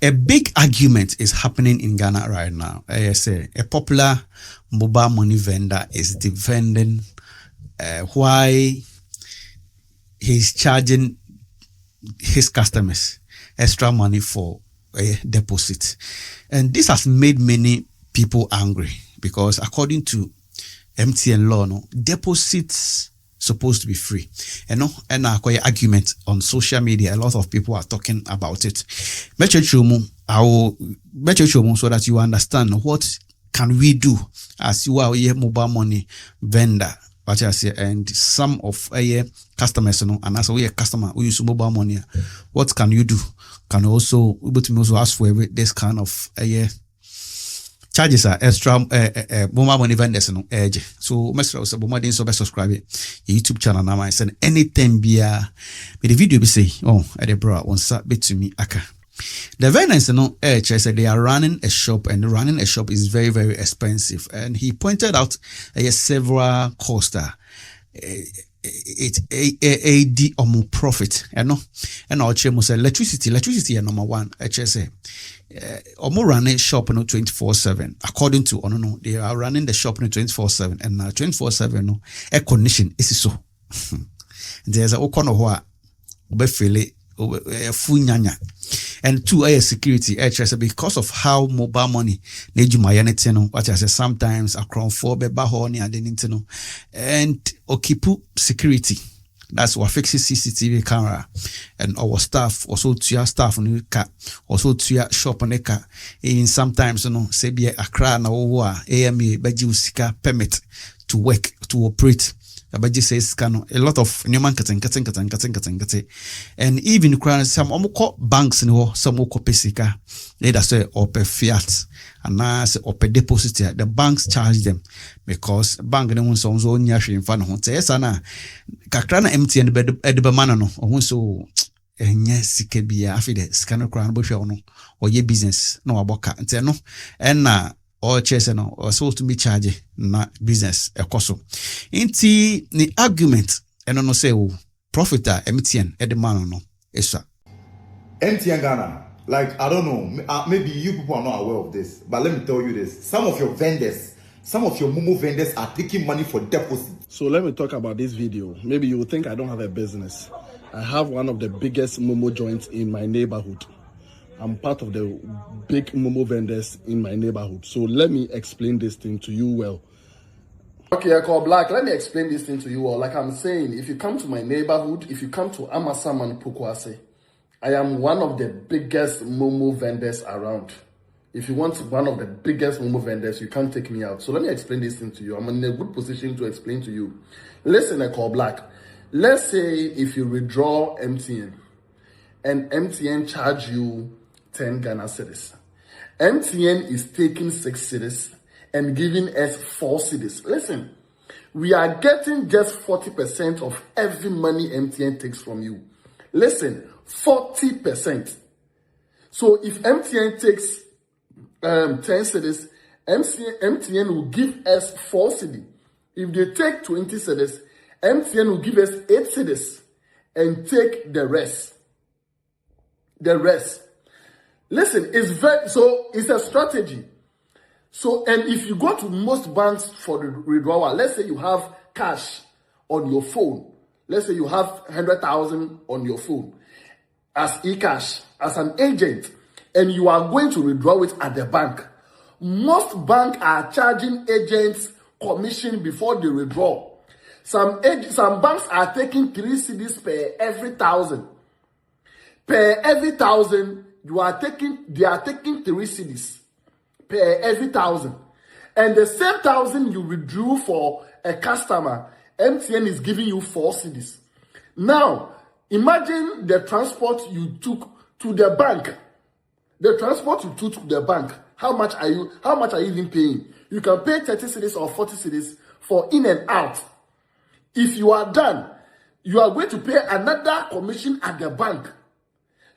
A big argument is happening in Ghana right now. I say a popular mobile money vendor is defending why he's charging his customers extra money for a deposit. And this has made many people angry because according to MTN law, no, deposits supposed to be free. And I argument on social media. A lot of people are talking about it. I will so that you understand what can we do as you are a mobile money vendor. And some of customers, and as a customer who use mobile money, what can you do? Can also ask for this kind of charges are extra mobile money vendors no edge. So Mr. Osabomadi so subscribe YouTube channel now and send anytime via the video be say at the bro on bit to me aka. The vendors no edge said they are running a shop and running a shop is very, very expensive. And he pointed out several costs it's AD or more profit, and our say electricity and number one. HSA or more running shop 24/7. According to they are running the shop 24/7 and 24/7 air condition is so. There's a okono hoa obefele funyanya. And two, security, because of how mobile money need you what I say sometimes across 4 bahoni and then and okipu security. That's what fixes CCTV camera and our staff also to your staff on the car, also to your shop on the car. In sometimes say be a crown or AMA sika permit to work to operate. Abaji says a lot of new marketing, and even some banks some pesika, they say open fiat and now say open deposit. The banks charge them because bank no so nyashi in fan hon say sana kakrana MTN edebemana no ohun so enye sike bia afide scanner crown bo hwe no oye business no aboka nte no enna or chase no or so to be charge na business ekoso inti the argument and no say profit MTN edemano no esa MTN Ghana, like I don't know, maybe you people are not aware of this, but let me tell you this: some of your MoMo vendors are taking money for deposit. So let me talk about this video. Maybe you will think I don't have a business. I have one of the biggest MoMo joints in my neighborhood. I'm part of the big MoMo vendors in my neighborhood. So let me explain this thing to you well. Okay, I call Black. Let me explain this thing to you well. Like I'm saying, if you come to my neighborhood, if you come to Amasam and Pokwase, I am one of the biggest MoMo vendors around. If you want one of the biggest MoMo vendors, you can't take me out. So let me explain this thing to you. I'm in a good position to explain to you. Listen, I call Black. Let's say if you withdraw MTN and MTN charge you 10 Ghana cedis. MTN is taking 6 cedis and giving us 4 cedis. Listen, we are getting just 40% of every money MTN takes from you. Listen, 40%. So if MTN takes 10 cedis, MTN will give us 4 cedis. If they take 20 cedis, MTN will give us 8 cedis and take the rest. Listen, it's a strategy. So, and if you go to most banks for the withdrawal, let's say you have cash on your phone. Let's say you have 100,000 on your phone as eCash, as an agent, and you are going to withdraw it at the bank. Most banks are charging agents commission before they withdraw. Some banks are taking 3 cedis per every 1,000. Per every 1,000, they are taking 3 cedis per every 1,000. And the same 1,000 you withdrew for a customer, MTN is giving you 4 cedis. Now, imagine the transport you took to the bank. The transport you took to the bank, how much are you even paying? You can pay 30 cedis or 40 cedis for in and out. If you are done, you are going to pay another commission at the bank.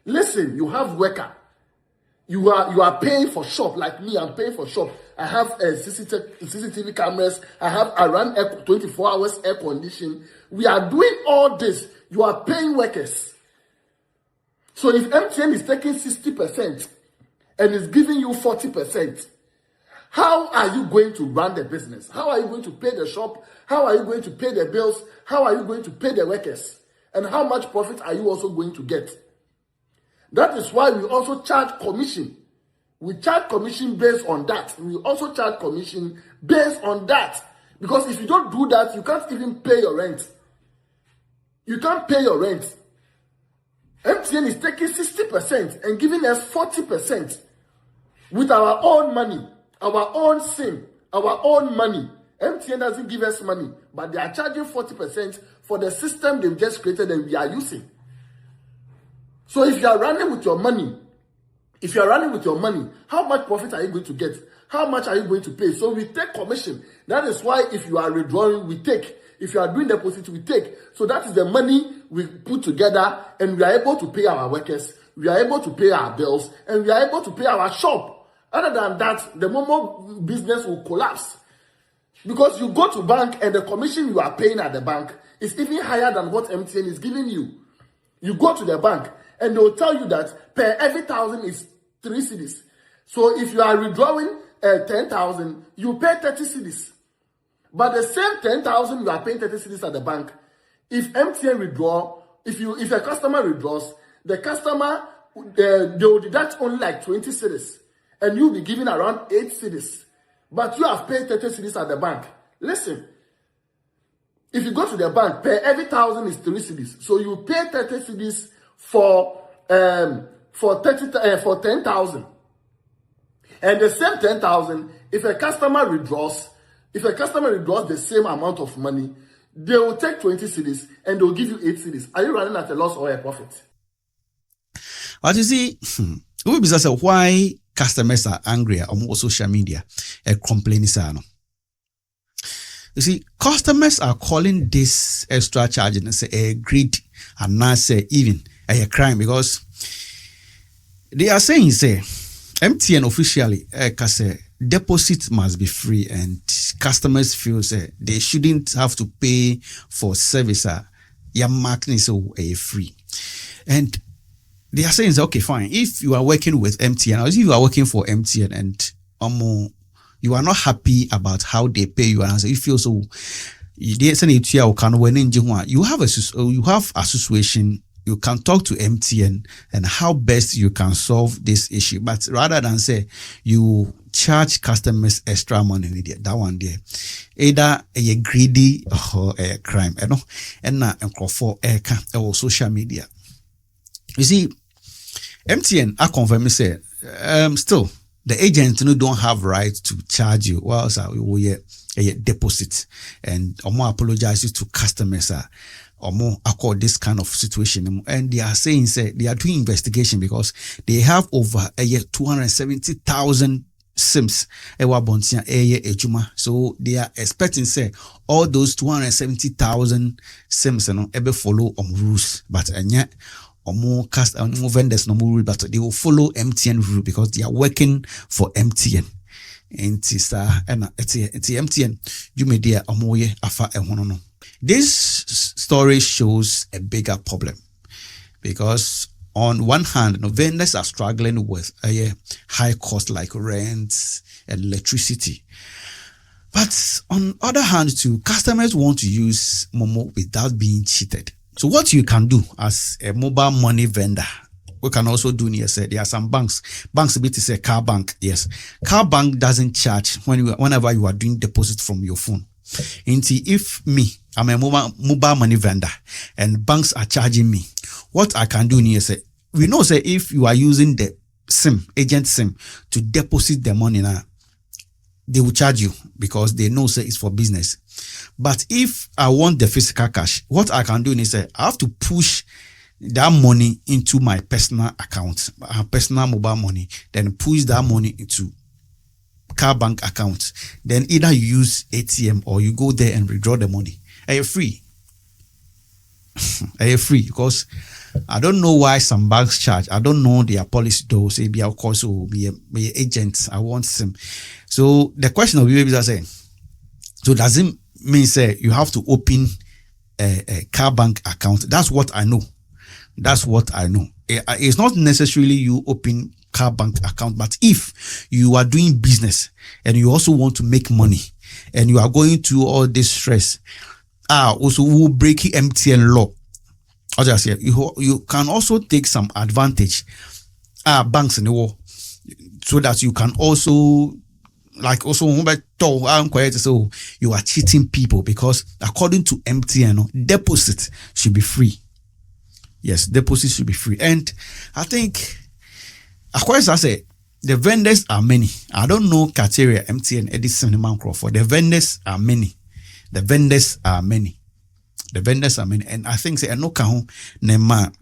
Listen, you have worker. You are paying for shop, like me, I'm paying for shop. I have CCTV cameras. I run 24 hours air condition. We are doing all this. You are paying workers. So if MTN is taking 60%, and is giving you 40%, how are you going to run the business? How are you going to pay the shop? How are you going to pay the bills? How are you going to pay the workers? And how much profit are you also going to get? That is why we also charge commission. We charge commission based on that. We also charge commission based on that. Because if you don't do that, you can't even pay your rent. You can't pay your rent. MTN is taking 60% and giving us 40% with our own money, our own SIM, our own money. MTN doesn't give us money, but they are charging 40% for the system they've just created and we are using. So if you are running with your money, how much profit are you going to get? How much are you going to pay? So we take commission. That is why if you are withdrawing, we take. If you are doing deposit, we take. So that is the money we put together and we are able to pay our workers, we are able to pay our bills, and we are able to pay our shop. Other than that, the MoMo business will collapse. Because you go to bank and the commission you are paying at the bank is even higher than what MTN is giving you. You go to the bank and they will tell you that per every 1,000 is 3 cedis. So if you are withdrawing 10,000, you pay 30 cedis. But the same 10,000 you are paying 30 cedis at the bank. If MTN withdraw, if a customer withdraws, the customer they will deduct only like 20 cedis, and you'll be giving around 8 cedis. But you have paid 30 cedis at the bank. Listen, if you go to the bank, per every 1,000 is 3 cedis. So you pay 30 cedis for 10,000. And the same 10,000, if a customer withdraws the same amount of money, they will take 20 cedis and they will give you 8 cedis. Are you running at a loss or a profit? But you see, we be say why customers are angry on social media and complaining. You see, customers are calling this extra charge and say a greed and not say even a crime, because they are saying MTN officially say deposit must be free and customers feel say they shouldn't have to pay for service. Your marketing is free, and they are saying okay, fine. If you are working with MTN or if you are working for MTN and you are not happy about how they pay you, and you feel so, you have a situation. You can talk to MTN and how best you can solve this issue. But rather than say you charge customers extra money, that one there, either a greedy or a crime, and for or social media. You see, MTN, I confirm say, still the agent don't have right to charge you. Well, we a deposit and more apologizes to customers. Or more accord this kind of situation, and they are saying they are doing investigation because they have over 270,000 SIMs. So they are expecting all those 270,000 SIMs ever follow rules, but yet more vendors no more, but they will follow MTN rule because they are working for MTN. And it's MTN you may dear amoye afa ehono. This story shows a bigger problem because on one hand, vendors are struggling with a high cost like rent and electricity. But on other hand, too, customers want to use MoMo without being cheated. So what you can do as a mobile money vendor, we can also do near say there are some banks a bit to say car bank. Yes, car bank doesn't charge whenever you are doing deposit from your phone. If I'm a mobile money vendor and banks are charging me, what I can do near say we know if you are using the agent SIM to deposit the money now, they will charge you because they know it's for business. But if I want the physical cash, what I can do is I have to push that money into my personal account, personal mobile money, then push that money into car bank account. Then either you use ATM or you go there and withdraw the money. Are you free? Are you free? Because I don't know why some banks charge. I don't know their policy though. Say be of course will be agents. I want some. So the question of you is saying, so does it mean you have to open a car bank account? That's what I know. it's not necessarily you open car bank account, but if you are doing business and you also want to make money and you are going through all this stress, also will break MTN law. As I say, you can also take some advantage banks in the world so that you can also so you are cheating people, because according to MTN, deposit should be free. Yes, deposit should be free. And I think, of course, I say the vendors are many. I don't know criteria MTN Edison for the vendors are many. The vendors are many. And I think say no can nema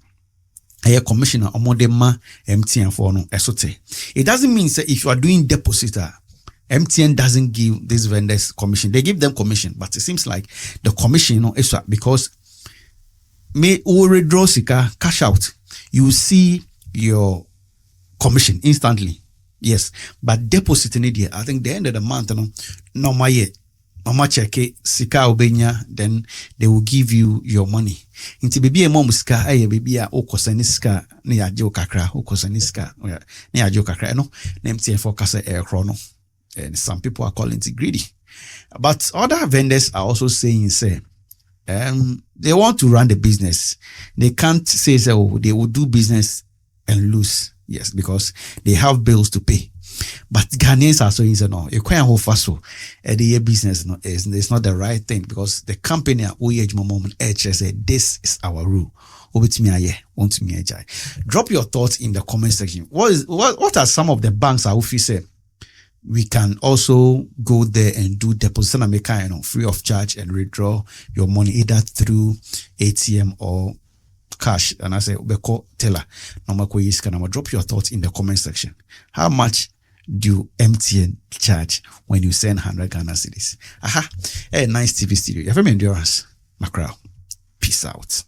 a commissioner or modema MTN for no esote. It doesn't mean say if you are doing deposit, MTN doesn't give these vendors commission. They give them commission, but it seems like the commission is because may withdraw sika cash out, you see your commission instantly. Yes, but deposit in it, I think the end of the month, no mama check sika obenya, then they will give you your money. Inti baby a mom sika baby a okosani sika ne yaje kakra okosani sika ne yaje kakra no MTN for kasa chrono. And some people are calling it greedy. But other vendors are also saying, say, they want to run the business. They can't say, they will do business and lose. Yes, because they have bills to pay. But Ghanaians are saying, no, you can't hold fast. The business is not the right thing, because the company said, this is our rule. Drop your thoughts in the comment section. What are some of the banks I would say we can also go there and do deposit and make free of charge and withdraw your money either through ATM or cash? And I say, Beko teller, drop your thoughts in the comment section. How much do MTN charge when you send 100 Ghana cedis? Nice TV studio. You have endurance, Macron. Peace out.